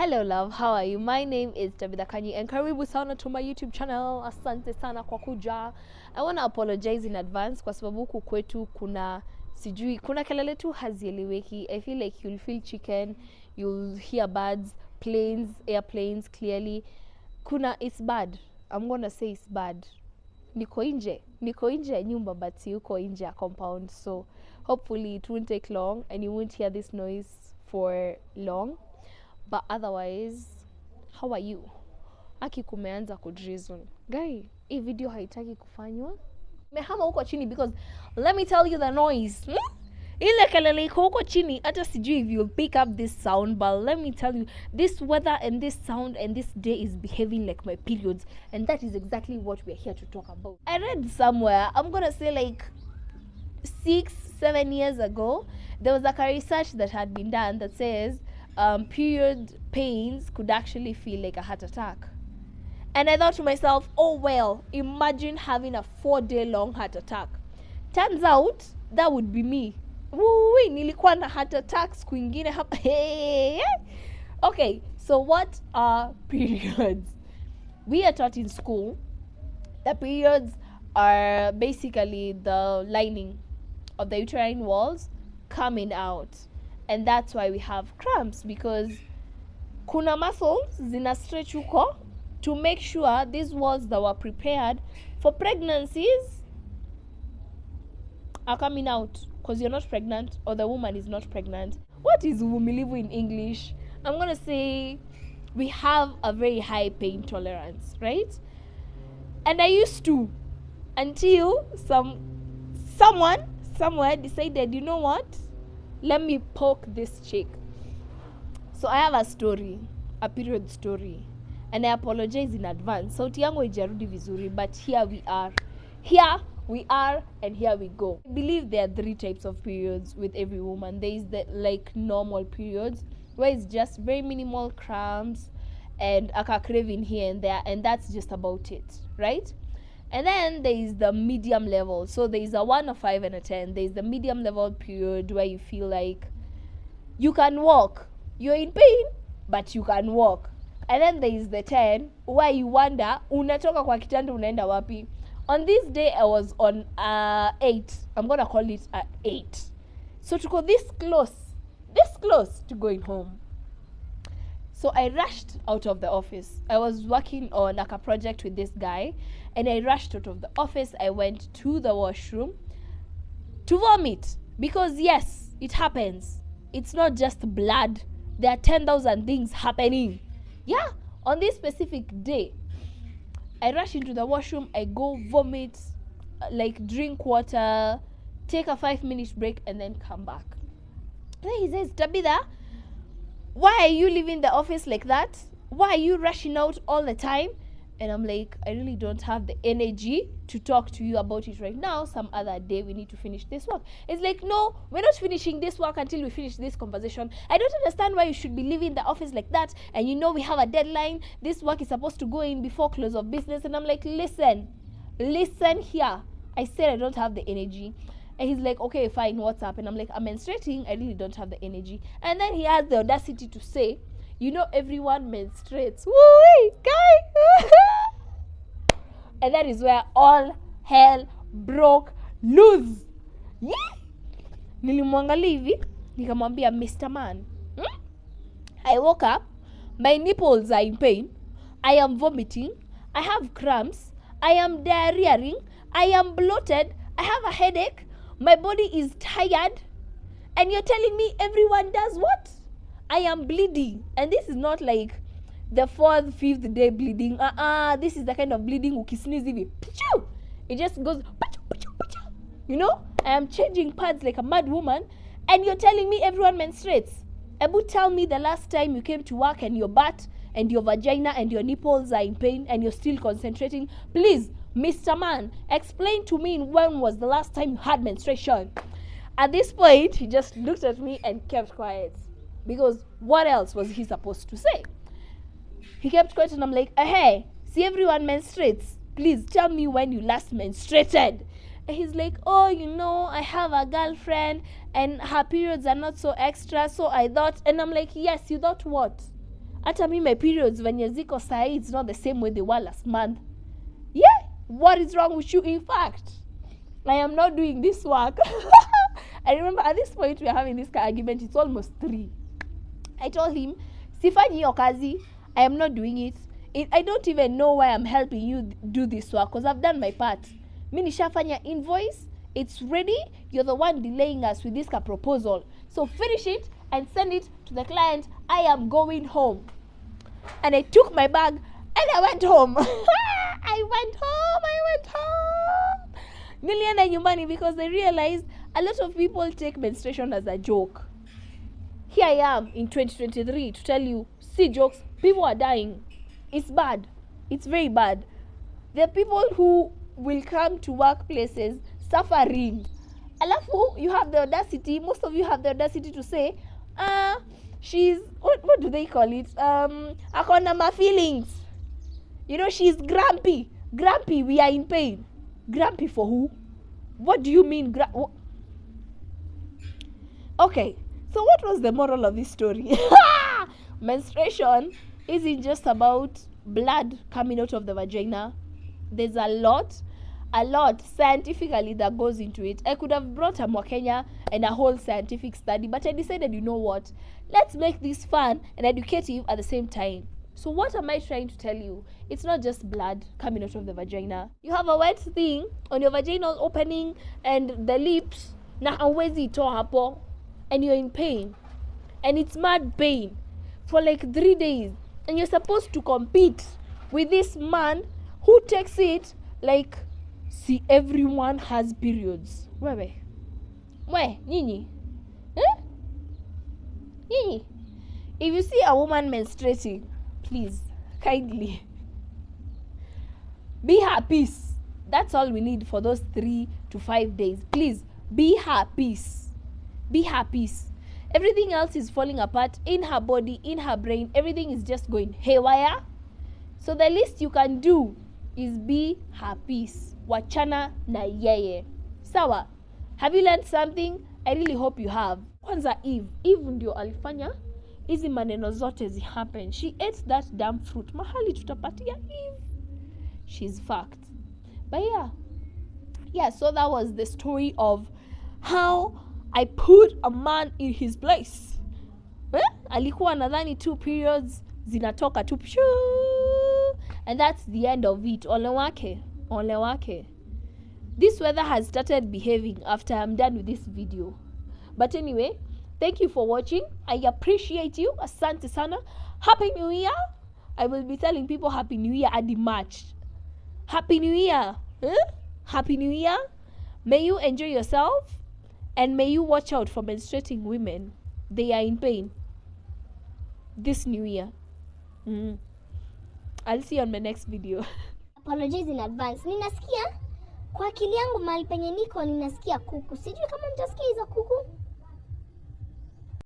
Hello love, how are you? My name is Tabitha Kanyi and karibu sana to my YouTube channel. Asante sana kwa kuja. I want to apologize in advance kwa sababu huku kwetu kuna kelele tu hazieleweki. I feel like you'll feel chicken, you'll hear birds, planes, airplanes clearly. It's bad. I'm gonna say it's bad. Niko nje ya nyumba but yuko nje ya compound, so hopefully it won't take long and you won't hear this noise for long. But otherwise, how are you? Aki kumeanza kudrizzle. Guy, hii video haitaki kufanywa. Mehama huko chini because let me tell you the noise. Ile kelele iko huko chini, hata sijui if you'll pick up this sound, but let me tell you, this weather and this sound and this day is behaving like my periods, and that is exactly what we're here to talk about. I read somewhere, I'm gonna say like 6-7 years ago, there was like a research that had been done that says period pains could actually feel like a heart attack. And I thought to myself, oh well, imagine having a 4-day long heart attack. Turns out that would be me. Woo, nilikuwa na heart attacks kwingine hapa. Okay, so what are periods? We are taught in school that periods are basically the lining of the uterine walls coming out. And that's why we have cramps, because kuna muscles zina stretch huko to make sure these walls that were prepared for pregnancies are coming out, because you're not pregnant or the woman is not pregnant. What is uvumilivu in English? I'm going to say we have a very high pain tolerance, right? And I used to, until someone somewhere decided, you know what? Let me poke this chick. So I have a period story. And I apologize in advance. Sauti yangu haijarudi vizuri, but here we are. And here we go. I believe there are 3 types of periods with every woman. There is the like normal periods, where it's just very minimal cramps and a craving here and there, and that's just about it, right? And then there is the medium level. So there is a 1, a 5, and a 10. There is the medium level period where you feel like you can walk. You're in pain, but you can walk. And then there is the 10 where you wonder, unatoka kwa kitanda unaenda wapi? On this day, I was on 8. I'm going to call it 8. So to go this close to going home. So I rushed out of the office. I was working on like a project with this guy, and I rushed out of the office. I went to the washroom to vomit, because yes, it happens. It's not just blood. There are 10,000 things happening. Yeah, on this specific day, I rush into the washroom, I go vomit, like drink water, take a 5-minute break, and then come back. And then he says, Tabitha, why are you leaving the office like that? Why are you rushing out all the time? And I'm like, I really don't have the energy to talk to you about it right now. Some other day we need to finish this work. It's like, no, we're not finishing this work until we finish this conversation. I don't understand why you should be leaving the office like that. And you know we have a deadline. This work is supposed to go in before close of business. And I'm like, listen here. I said I don't have the energy. And he's like, okay, fine, what's up? And I'm like, I'm menstruating. I really don't have the energy. And then he has the audacity to say, you know, everyone menstruates. Woo, guy. And that is where all hell broke loose. Yeah. Nilimwangalia hivi, nikamwambia, Mr. Man, I woke up, my nipples are in pain, I am vomiting, I have cramps, I am diarrheaing, I am bloated, I have a headache, my body is tired, and you're telling me everyone does what? I am bleeding. And this is not like the 4th, 5th day bleeding. This is the kind of bleeding ukisneeze hivi. It just goes, you know? I am changing pads like a mad woman, and you're telling me everyone menstruates. Ebu, tell me the last time you came to work and your butt and your vagina and your nipples are in pain and you're still concentrating. Please, Mr. Man, explain to me when was the last time you had menstruation. At this point, he just looked at me and kept quiet. Because what else was he supposed to say? He kept quiet, and I'm like, hey, see, everyone menstruates. Please tell me when you last menstruated. And he's like, oh, you know, I have a girlfriend and her periods are not so extra, so I thought. And I'm like, yes, you thought what? Hata me, my periods venye ziko sahi, it's not the same way they were last month. Yeah, what is wrong with you? In fact, I am not doing this work. I remember at this point we are having this argument. It's almost 3. I told him, sifanyi hiyo kazi. I am not doing it. I don't even know why I'm helping you do this work, because I've done my part. Mi nishafanya invoice. It's ready. You're the one delaying us with this proposal. So finish it and send it to the client. I am going home. And I took my bag and I went home. I went home. Nilienda nyumbani because I realized a lot of people take menstruation as a joke. Here I am in 2023 to tell you, see jokes, people are dying. It's bad. It's very bad. There are people who will come to workplaces suffering. Alafu, you have the audacity, most of you have the audacity to say, she's, what do they call it? Akona ma feelings. You know, she's grumpy. Grumpy, we are in pain. Grumpy for who? What do you mean? Okay, so what was the moral of this story? Menstruation isn't just about blood coming out of the vagina. There's a lot scientifically that goes into it. I could have brought a Mwakenya and a whole scientific study, but I decided, you know what? Let's make this fun and educative at the same time. So what am I trying to tell you? It's not just blood coming out of the vagina. You have a wet thing on your vaginal opening and the lips, na hauwezi toa hapo, and you're in pain. And it's mad pain for like 3 days. And you're supposed to compete with this man who takes it like, see, everyone has periods. Wewe, nyinyi? Nyinyi? If you see a woman menstruating, please, kindly, be her peace. That's all we need for those 3 to 5 days. Please, be her peace. Be her peace. Everything else is falling apart in her body, in her brain. Everything is just going haywire. So the least you can do is be her peace. Wachana na yeye. Sawa? Have you learned something? I really hope you have. Kwanza Eve ndio alifanya hizi maneno zote happen. She ate that damn fruit. Mahali tutapatia Eve. She's fucked. But yeah, so that was the story of how I put a man in his place. Alikuwa nadhani 2 periods zinatoka tu. And that's the end of it. Ole wake. This weather has started behaving after I'm done with this video. But anyway, thank you for watching. I appreciate you. Asante sana. Happy New Year. I will be telling people Happy New Year at the March. Happy New Year. Happy New Year. May you enjoy yourself. And may you watch out for menstruating women. They are in pain. This New Year. I'll see you on my next video. Apologies in advance. Ninasikia kwa akili yangu mahali penye niko ninasikia kuku. Sijui kama mtasikia hizo kuku.